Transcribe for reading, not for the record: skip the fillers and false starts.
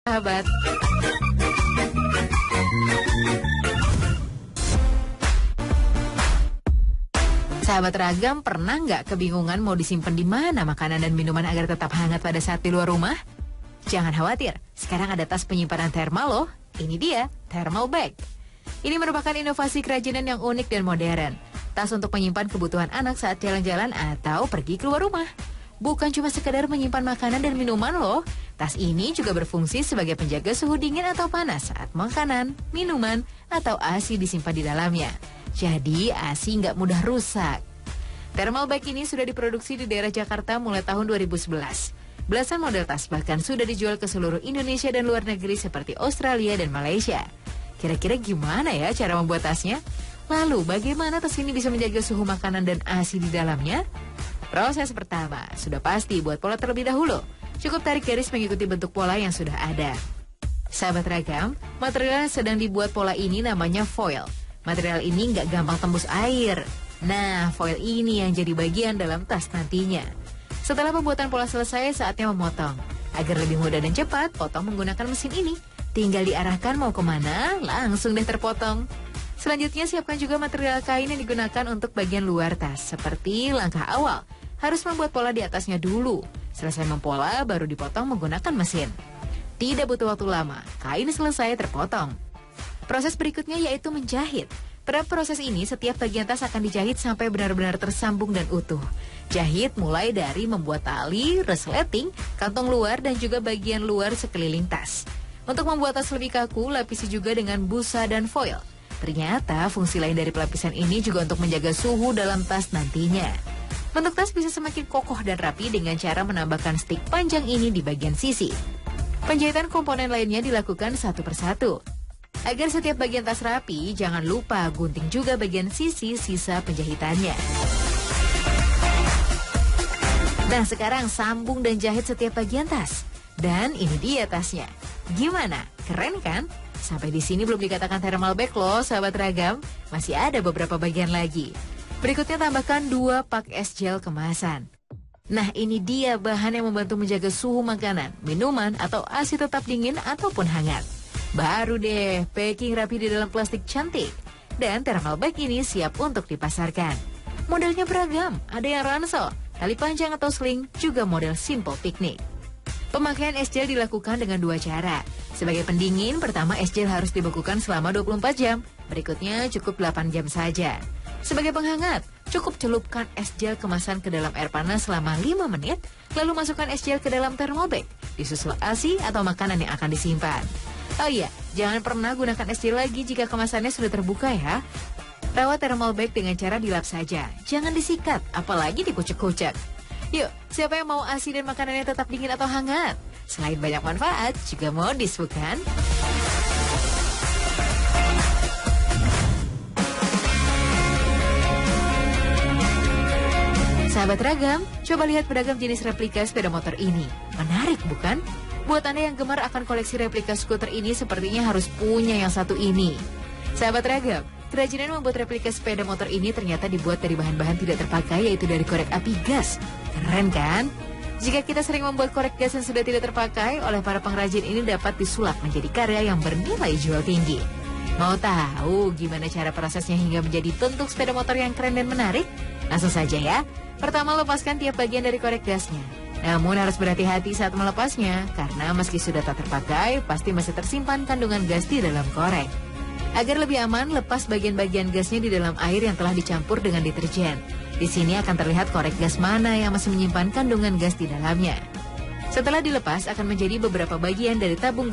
sahabat. Sahabat Ragam, pernah nggak kebingungan mau disimpan di mana makanan dan minuman agar tetap hangat pada saat di luar rumah? Jangan khawatir, sekarang ada tas penyimpanan thermal loh. Ini dia, thermal bag. Ini merupakan inovasi kerajinan yang unik dan modern. Tas untuk menyimpan kebutuhan anak saat jalan-jalan atau pergi keluar rumah. Bukan cuma sekedar menyimpan makanan dan minuman loh. Tas ini juga berfungsi sebagai penjaga suhu dingin atau panas saat makanan, minuman, atau ASI disimpan di dalamnya. Jadi ASI nggak mudah rusak. Thermal bag ini sudah diproduksi di daerah Jakarta mulai tahun 2011. Belasan model tas bahkan sudah dijual ke seluruh Indonesia dan luar negeri seperti Australia dan Malaysia. Kira-kira gimana ya cara membuat tasnya? Lalu bagaimana tas ini bisa menjaga suhu makanan dan ASI di dalamnya? Proses pertama, sudah pasti buat pola terlebih dahulu. Cukup tarik garis mengikuti bentuk pola yang sudah ada. Sahabat Ragam, material yang sedang dibuat pola ini namanya foil. Material ini nggak gampang tembus air. Nah, foil ini yang jadi bagian dalam tas nantinya. Setelah pembuatan pola selesai, saatnya memotong. Agar lebih mudah dan cepat, potong menggunakan mesin ini. Tinggal diarahkan mau kemana, langsung deh terpotong. Selanjutnya siapkan juga material kain yang digunakan untuk bagian luar tas. Seperti langkah awal, harus membuat pola di atasnya dulu. Selesai mempola, baru dipotong menggunakan mesin. Tidak butuh waktu lama, kain selesai terpotong. Proses berikutnya yaitu menjahit. Pada proses ini, setiap bagian tas akan dijahit sampai benar-benar tersambung dan utuh. Jahit mulai dari membuat tali, resleting, kantong luar, dan juga bagian luar sekeliling tas. Untuk membuat tas lebih kaku, lapisi juga dengan busa dan foil. Ternyata fungsi lain dari pelapisan ini juga untuk menjaga suhu dalam tas nantinya. Bentuk tas bisa semakin kokoh dan rapi dengan cara menambahkan stik panjang ini di bagian sisi. Penjahitan komponen lainnya dilakukan satu persatu. Agar setiap bagian tas rapi, jangan lupa gunting juga bagian sisi sisa penjahitannya. Nah, sekarang sambung dan jahit setiap bagian tas. Dan ini dia tasnya. Gimana? Keren kan? Sampai di sini belum dikatakan thermal bag loh, sahabat Ragam. Masih ada beberapa bagian lagi. Berikutnya tambahkan 2 pak es gel kemasan. Nah, ini dia bahan yang membantu menjaga suhu makanan, minuman, atau ASI tetap dingin ataupun hangat. Baru deh, packing rapi di dalam plastik cantik. Dan thermal bag ini siap untuk dipasarkan. Modelnya beragam, ada yang ransel, tali panjang atau sling, juga model simple piknik. Pemakaian es gel dilakukan dengan 2 cara. Sebagai pendingin, pertama es gel harus dibekukan selama 24 jam. Berikutnya cukup 8 jam saja. Sebagai penghangat, cukup celupkan es gel kemasan ke dalam air panas selama 5 menit, lalu masukkan es gel ke dalam thermal bag, disusul ASI atau makanan yang akan disimpan. Oh iya, jangan pernah gunakan es gel lagi jika kemasannya sudah terbuka ya. Rawat thermal bag dengan cara dilap saja, jangan disikat, apalagi dikucek-kucek. Yuk, siapa yang mau ASI dan makanannya tetap dingin atau hangat? Selain banyak manfaat, juga modis bukan? Sahabat Ragam, coba lihat beragam jenis replika sepeda motor ini. Menarik bukan? Buat Anda yang gemar akan koleksi replika skuter ini, sepertinya harus punya yang satu ini. Sahabat Ragam, kerajinan membuat replika sepeda motor ini ternyata dibuat dari bahan-bahan tidak terpakai, yaitu dari korek api gas. Keren kan? Jika kita sering membuat korek gas yang sudah tidak terpakai, oleh para pengrajin ini dapat disulap menjadi karya yang bernilai jual tinggi. Mau tahu gimana cara prosesnya hingga menjadi bentuk sepeda motor yang keren dan menarik? Langsung saja ya. Pertama, lepaskan tiap bagian dari korek gasnya. Namun harus berhati-hati saat melepasnya, karena meski sudah tak terpakai, pasti masih tersimpan kandungan gas di dalam korek. Agar lebih aman, lepas bagian-bagian gasnya di dalam air yang telah dicampur dengan deterjen. Di sini akan terlihat korek gas mana yang masih menyimpan kandungan gas di dalamnya. Setelah dilepas, akan menjadi beberapa bagian dari tabung